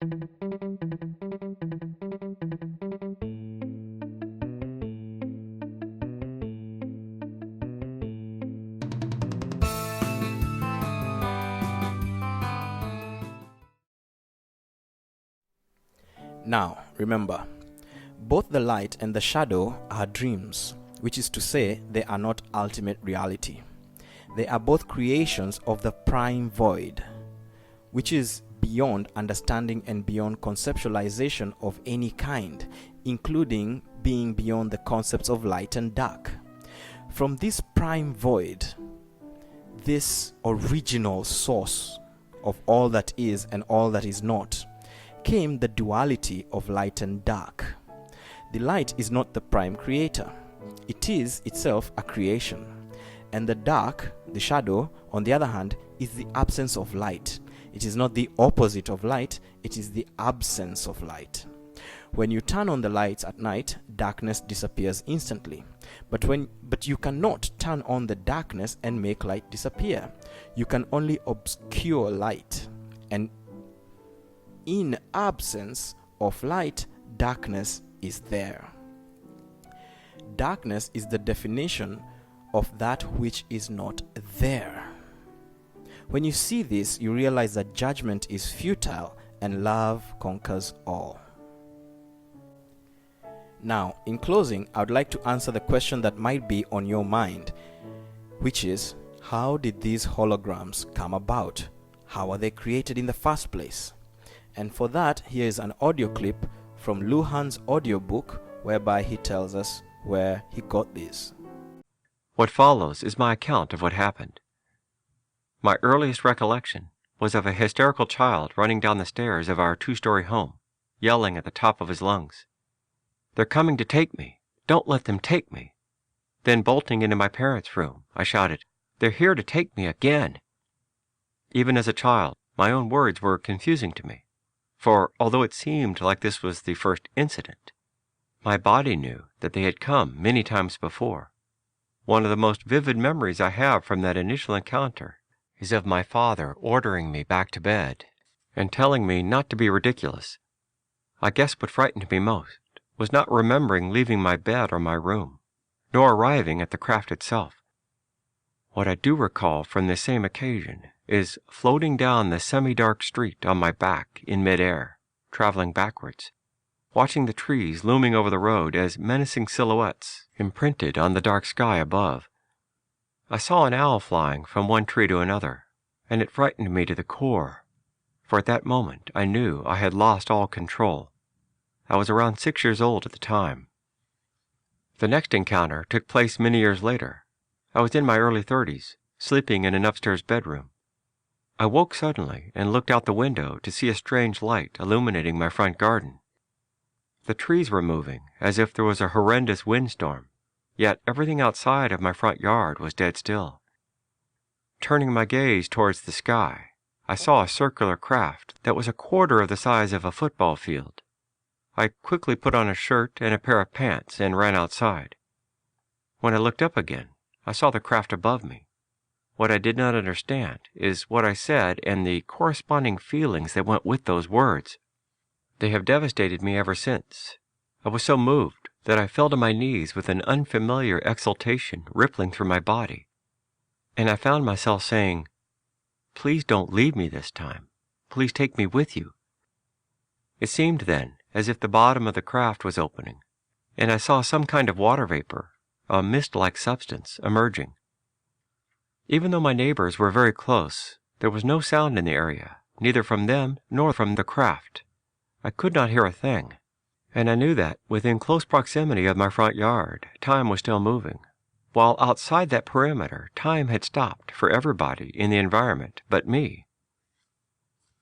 Now, remember, both the light and the shadow are dreams, which is to say, they are not ultimate reality. They are both creations of the prime void, which is beyond understanding and beyond conceptualization of any kind, including being beyond the concepts of light and dark. From this prime void, this original source of all that is and all that is not, came the duality of light and dark. The light is not the prime creator. It is itself a creation. And the dark, the shadow, on the other hand, is the absence of light. It is not the opposite of light, it is the absence of light. When you turn on the lights at night, darkness disappears instantly. But you cannot turn on the darkness and make light disappear. You can only obscure light. And in absence of light, darkness is there. Darkness is the definition of that which is not there. When you see this, you realize that judgment is futile and love conquers all. Now, in closing, I would like to answer the question that might be on your mind, which is, how did these holograms come about? How are they created in the first place? And for that, here is an audio clip from Luhan's audiobook, whereby he tells us where he got these. What follows is my account of what happened. My earliest recollection was of a hysterical child running down the stairs of our 2-story home, yelling at the top of his lungs, "They're coming to take me! Don't let them take me!" Then bolting into my parents' room, I shouted, "They're here to take me again!" Even as a child, my own words were confusing to me. For although it seemed like this was the first incident, my body knew that they had come many times before. One of the most vivid memories I have from that initial encounter is of my father ordering me back to bed and telling me not to be ridiculous. I guess what frightened me most was not remembering leaving my bed or my room, nor arriving at the craft itself. What I do recall from this same occasion is floating down the semi-dark street on my back in mid-air, traveling backwards, watching the trees looming over the road as menacing silhouettes imprinted on the dark sky above. I saw an owl flying from one tree to another, and it frightened me to the core, for at that moment I knew I had lost all control. I was around 6 years old at the time. The next encounter took place many years later. I was in my early 30s, sleeping in an upstairs bedroom. I woke suddenly and looked out the window to see a strange light illuminating my front garden. The trees were moving as if there was a horrendous windstorm, yet everything outside of my front yard was dead still. Turning my gaze towards the sky, I saw a circular craft that was a quarter of the size of a football field. I quickly put on a shirt and a pair of pants and ran outside. When I looked up again, I saw the craft above me. What I did not understand is what I said and the corresponding feelings that went with those words. They have devastated me ever since. I was so moved that I fell to my knees with an unfamiliar exultation rippling through my body, and I found myself saying, "Please don't leave me this time. Please take me with you." It seemed then as if the bottom of the craft was opening, and I saw some kind of water vapor, a mist-like substance, emerging. Even though my neighbors were very close, there was no sound in the area, neither from them nor from the craft. I could not hear a thing, and I knew that, within close proximity of my front yard, time was still moving, while outside that perimeter, time had stopped for everybody in the environment but me.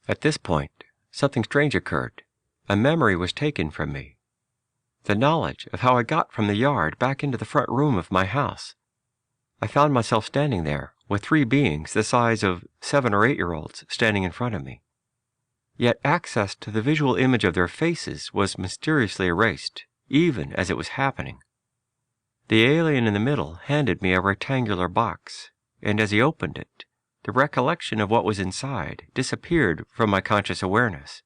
At this point, something strange occurred. A memory was taken from me. The knowledge of how I got from the yard back into the front room of my house. I found myself standing there with 3 beings the size of 7 or 8-year-olds standing in front of me. Yet access to the visual image of their faces was mysteriously erased, even as it was happening. The alien in the middle handed me a rectangular box, and as he opened it, the recollection of what was inside disappeared from my conscious awareness.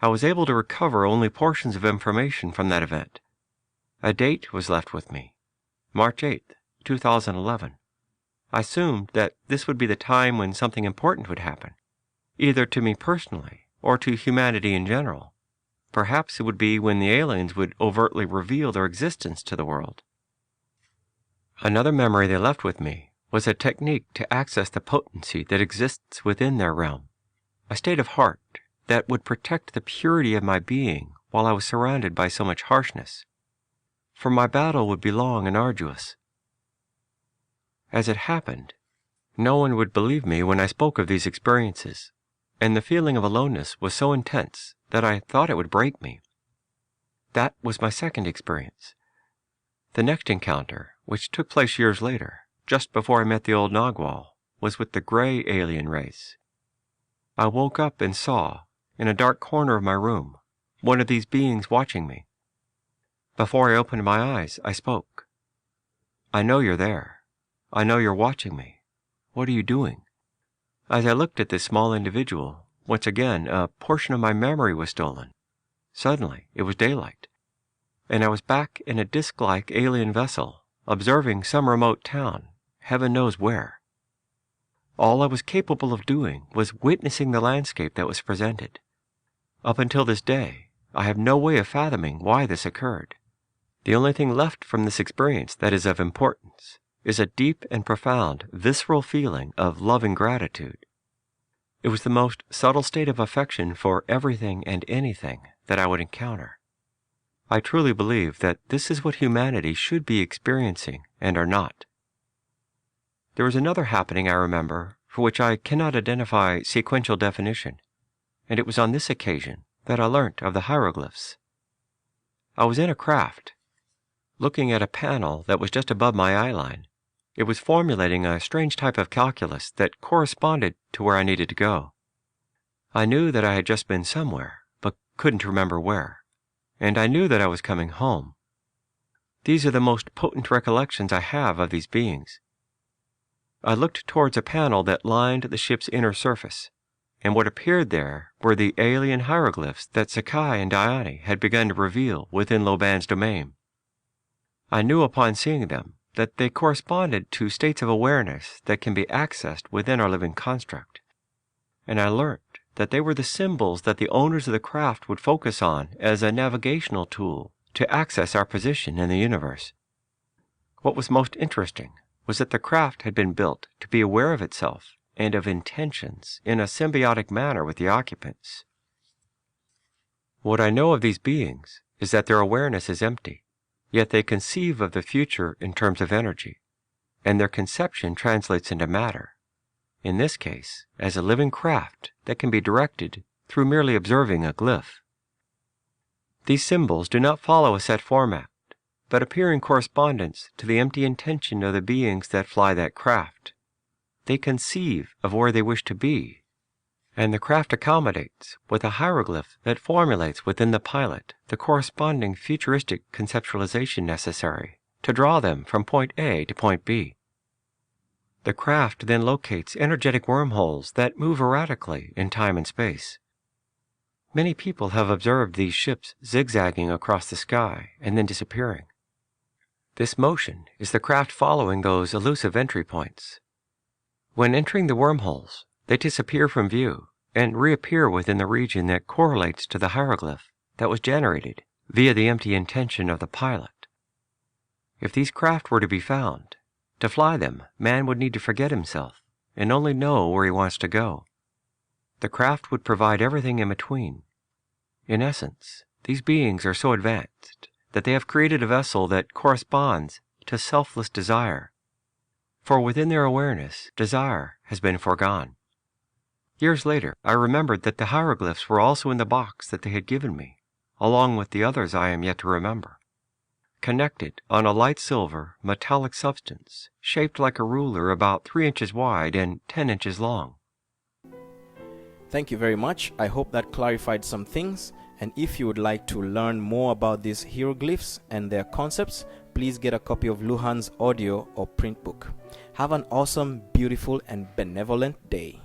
I was able to recover only portions of information from that event. A date was left with me, March 8th, 2011. I assumed that this would be the time when something important would happen, either to me personally or to humanity in general. Perhaps it would be when the aliens would overtly reveal their existence to the world. Another memory they left with me was a technique to access the potency that exists within their realm, a state of heart that would protect the purity of my being while I was surrounded by so much harshness. For my battle would be long and arduous. As it happened, no one would believe me when I spoke of these experiences, and the feeling of aloneness was so intense that I thought it would break me. That was my second experience. The next encounter, which took place years later, just before I met the old Nagual, was with the gray alien race. I woke up and saw, in a dark corner of my room, one of these beings watching me. Before I opened my eyes, I spoke. "I know you're there. I know you're watching me. What are you doing?" As I looked at this small individual, once again a portion of my memory was stolen. Suddenly, it was daylight, and I was back in a disc-like alien vessel, observing some remote town, heaven knows where. All I was capable of doing was witnessing the landscape that was presented. Up until this day, I have no way of fathoming why this occurred. The only thing left from this experience that is of importance is a deep and profound visceral feeling of loving gratitude. It was the most subtle state of affection for everything and anything that I would encounter. I truly believe that this is what humanity should be experiencing and are not. There was another happening I remember for which I cannot identify sequential definition, and it was on this occasion that I learnt of the hieroglyphs. I was in a craft, looking at a panel that was just above my eye line. It was formulating a strange type of calculus that corresponded to where I needed to go. I knew that I had just been somewhere, but couldn't remember where, and I knew that I was coming home. These are the most potent recollections I have of these beings. I looked towards a panel that lined the ship's inner surface, and what appeared there were the alien hieroglyphs that Sakai and Diane had begun to reveal within Loban's domain. I knew upon seeing them that they corresponded to states of awareness that can be accessed within our living construct, and I learnt that they were the symbols that the owners of the craft would focus on as a navigational tool to access our position in the universe. What was most interesting was that the craft had been built to be aware of itself and of intentions in a symbiotic manner with the occupants. What I know of these beings is that their awareness is empty, yet they conceive of the future in terms of energy, and their conception translates into matter, in this case as a living craft that can be directed through merely observing a glyph. These symbols do not follow a set format, but appear in correspondence to the empty intention of the beings that fly that craft. They conceive of where they wish to be, and the craft accommodates with a hieroglyph that formulates within the pilot the corresponding futuristic conceptualization necessary to draw them from point A to point B. The craft then locates energetic wormholes that move erratically in time and space. Many people have observed these ships zigzagging across the sky and then disappearing. This motion is the craft following those elusive entry points. When entering the wormholes, they disappear from view and reappear within the region that correlates to the hieroglyph that was generated via the empty intention of the pilot. If these craft were to be found, to fly them, man would need to forget himself and only know where he wants to go. The craft would provide everything in between. In essence, these beings are so advanced that they have created a vessel that corresponds to selfless desire, for within their awareness, desire has been foregone. Years later, I remembered that the hieroglyphs were also in the box that they had given me, along with the others I am yet to remember, connected on a light silver, metallic substance, shaped like a ruler about 3 inches wide and 10 inches long. Thank you very much. I hope that clarified some things. And if you would like to learn more about these hieroglyphs and their concepts, please get a copy of Luhan's audio or print book. Have an awesome, beautiful, and benevolent day.